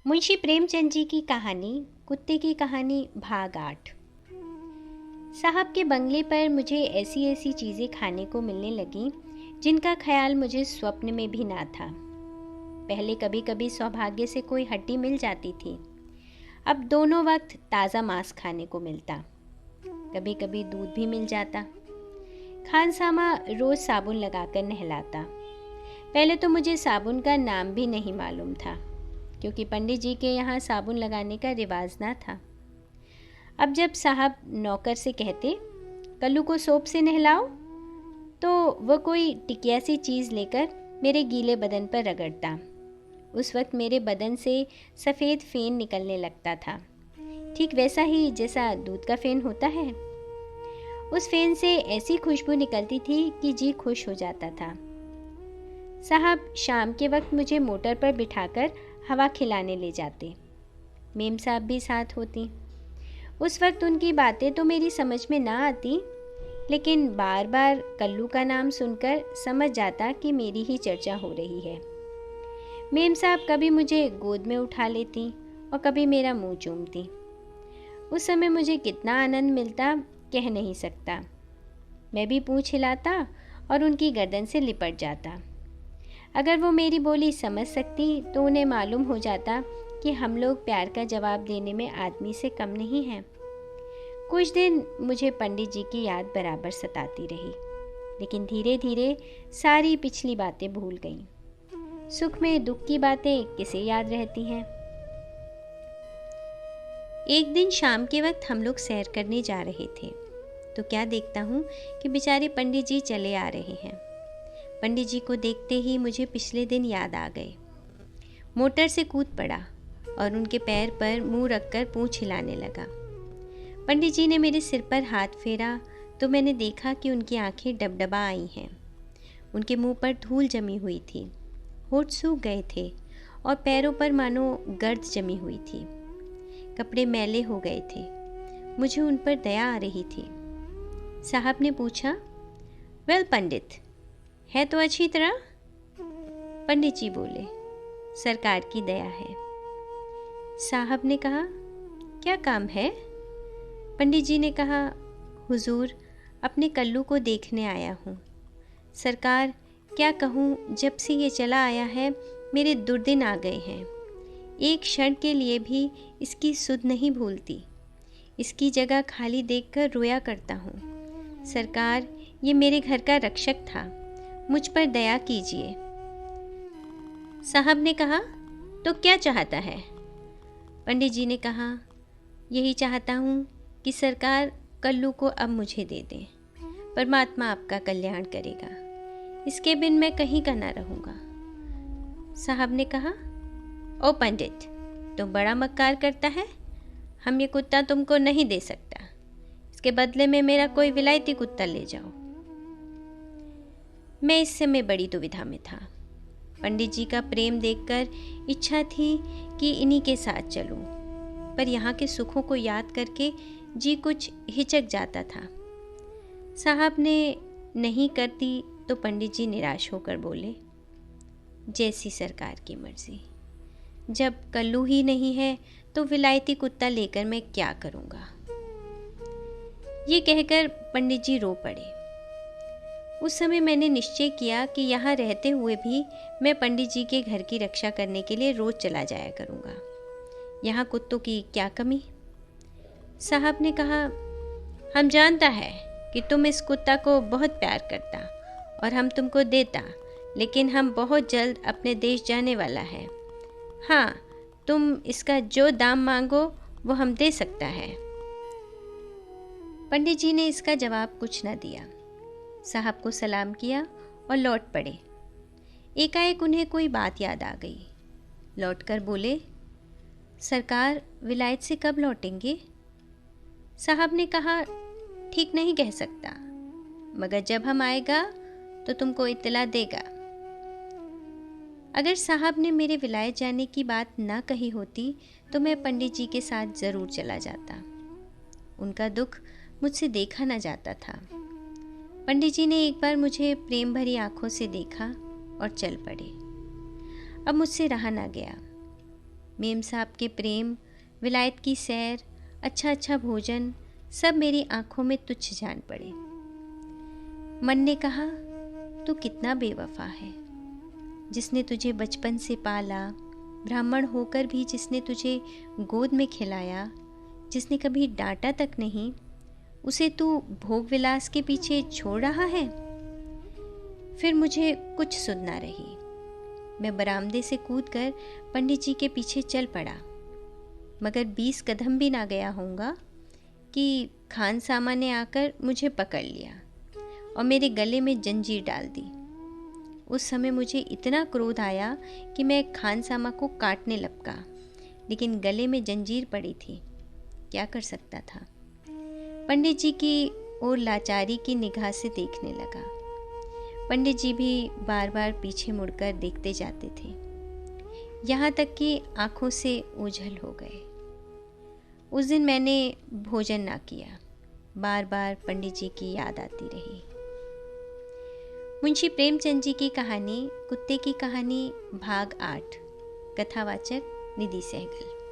मुंशी प्रेमचंद जी की कहानी कुत्ते की कहानी भाग 8। साहब के बंगले पर मुझे ऐसी ऐसी चीज़ें खाने को मिलने लगीं जिनका ख्याल मुझे स्वप्न में भी ना था। पहले कभी कभी सौभाग्य से कोई हड्डी मिल जाती थी, अब दोनों वक्त ताज़ा मांस खाने को मिलता। कभी कभी दूध भी मिल जाता। खानसामा रोज़ साबुन लगाकर नहलाता। पहले तो मुझे साबुन का नाम भी नहीं मालूम था, क्योंकि पंडित जी के यहाँ साबुन लगाने का रिवाज ना था। अब जब साहब नौकर से कहते कल्लू को सोप से नहलाओ, तो वह कोई टिकिया सी चीज़ लेकर मेरे गीले बदन पर रगड़ता। उस वक्त मेरे बदन से सफ़ेद फेन निकलने लगता था, ठीक वैसा ही जैसा दूध का फेन होता है। उस फेन से ऐसी खुशबू निकलती थी कि जी खुश हो जाता था। साहब शाम के वक्त मुझे मोटर पर बिठाकर हवा खिलाने ले जाते। मेम साहब भी साथ होती। उस वक्त उनकी बातें तो मेरी समझ में ना आती, लेकिन बार बार कल्लू का नाम सुनकर समझ जाता कि मेरी ही चर्चा हो रही है। मेम साहब कभी मुझे गोद में उठा लेती और कभी मेरा मुंह चूमती। उस समय मुझे कितना आनंद मिलता कह नहीं सकता। मैं भी पूंछ हिलाता और उनकी गर्दन से लिपट जाता। अगर वो मेरी बोली समझ सकती तो उन्हें मालूम हो जाता कि हम लोग प्यार का जवाब देने में आदमी से कम नहीं हैं। कुछ दिन मुझे पंडित जी की याद बराबर सताती रही, लेकिन धीरे धीरे सारी पिछली बातें भूल गईं। सुख में दुख की बातें किसे याद रहती हैं। एक दिन शाम के वक्त हम लोग सैर करने जा रहे थे, तो क्या देखता हूँ कि बेचारे पंडित जी चले आ रहे हैं। पंडित जी को देखते ही मुझे पिछले दिन याद आ गए। मोटर से कूद पड़ा और उनके पैर पर मुंह रखकर पूंछ हिलाने लगा। पंडित जी ने मेरे सिर पर हाथ फेरा तो मैंने देखा कि उनकी आंखें डबडबा आई हैं। उनके मुंह पर धूल जमी हुई थी, होठ सूख गए थे और पैरों पर मानो गर्द जमी हुई थी। कपड़े मैले हो गए थे। मुझे उन पर दया आ रही थी। साहब ने पूछा, वेल पंडित, है तो अच्छी तरह? पंडित जी बोले, सरकार की दया है। साहब ने कहा, क्या काम है? पंडित जी ने कहा, हुजूर, अपने कल्लू को देखने आया हूँ। सरकार, क्या कहूँ, जब से ये चला आया है मेरे दुर्दिन आ गए हैं। एक क्षण के लिए भी इसकी सुध नहीं भूलती। इसकी जगह खाली देखकर रोया करता हूँ। सरकार, ये मेरे घर का रक्षक था, मुझ पर दया कीजिए। साहब ने कहा, तो क्या चाहता है? पंडित जी ने कहा, यही चाहता हूँ कि सरकार कल्लू को अब मुझे दे दें। परमात्मा आपका कल्याण करेगा। इसके बिन मैं कहीं का ना रहूँगा। साहब ने कहा, ओ पंडित, तुम बड़ा मक्कार करता है। हम ये कुत्ता तुमको नहीं दे सकता। इसके बदले में मेरा कोई विलायती कुत्ता ले जाओ। मैं इस समय बड़ी दुविधा में था। पंडित जी का प्रेम देखकर इच्छा थी कि इन्हीं के साथ चलूं, पर यहाँ के सुखों को याद करके जी कुछ हिचक जाता था। साहब ने नहीं करती तो पंडित जी निराश होकर बोले, जैसी सरकार की मर्जी। जब कल्लू ही नहीं है तो विलायती कुत्ता लेकर मैं क्या करूँगा। ये कहकर पंडित जी रो पड़े। उस समय मैंने निश्चय किया कि यहाँ रहते हुए भी मैं पंडित जी के घर की रक्षा करने के लिए रोज चला जाया करूँगा। यहाँ कुत्तों की क्या कमी। साहब ने कहा, हम जानता है कि तुम इस कुत्ता को बहुत प्यार करता और हम तुमको देता, लेकिन हम बहुत जल्द अपने देश जाने वाला है। हाँ, तुम इसका जो दाम मांगो वो हम दे सकता है। पंडित जी ने इसका जवाब कुछ न दिया। साहब को सलाम किया और लौट पड़े। एकाएक उन्हें कोई बात याद आ गई। लौटकर बोले, सरकार, विलायत से कब लौटेंगे? साहब ने कहा, ठीक नहीं कह सकता, मगर जब हम आएगा तो तुमको इत्तला देगा। अगर साहब ने मेरे विलायत जाने की बात ना कही होती तो मैं पंडित जी के साथ ज़रूर चला जाता। उनका दुख मुझसे देखा ना जाता था। पंडित जी ने एक बार मुझे प्रेम भरी आंखों से देखा और चल पड़े। अब मुझसे रहा ना गया। मेम साहब के प्रेम, विलायत की सैर, अच्छा अच्छा भोजन, सब मेरी आंखों में तुच्छ जान पड़े। मन ने कहा, तू कितना बेवफा है। जिसने तुझे बचपन से पाला, ब्राह्मण होकर भी जिसने तुझे गोद में खिलाया, जिसने कभी डांटा तक नहीं, उसे तू भोग विलास के पीछे छोड़ रहा है। फिर मुझे कुछ सुध ना रही। मैं बरामदे से कूदकर पंडित जी के पीछे चल पड़ा, मगर 20 कदम भी ना गया होऊंगा कि खान सामा ने आकर मुझे पकड़ लिया और मेरे गले में जंजीर डाल दी। उस समय मुझे इतना क्रोध आया कि मैं खान सामा को काटने लपका, लेकिन गले में जंजीर पड़ी थी, क्या कर सकता था। पंडित जी की ओर लाचारी की निगाह से देखने लगा। पंडित जी भी बार बार पीछे मुड़कर देखते जाते थे, यहाँ तक कि आंखों से ओझल हो गए। उस दिन मैंने भोजन ना किया, बार बार पंडित जी की याद आती रही। मुंशी प्रेमचंद जी की कहानी कुत्ते की कहानी भाग 8। कथावाचक निधि सहगल।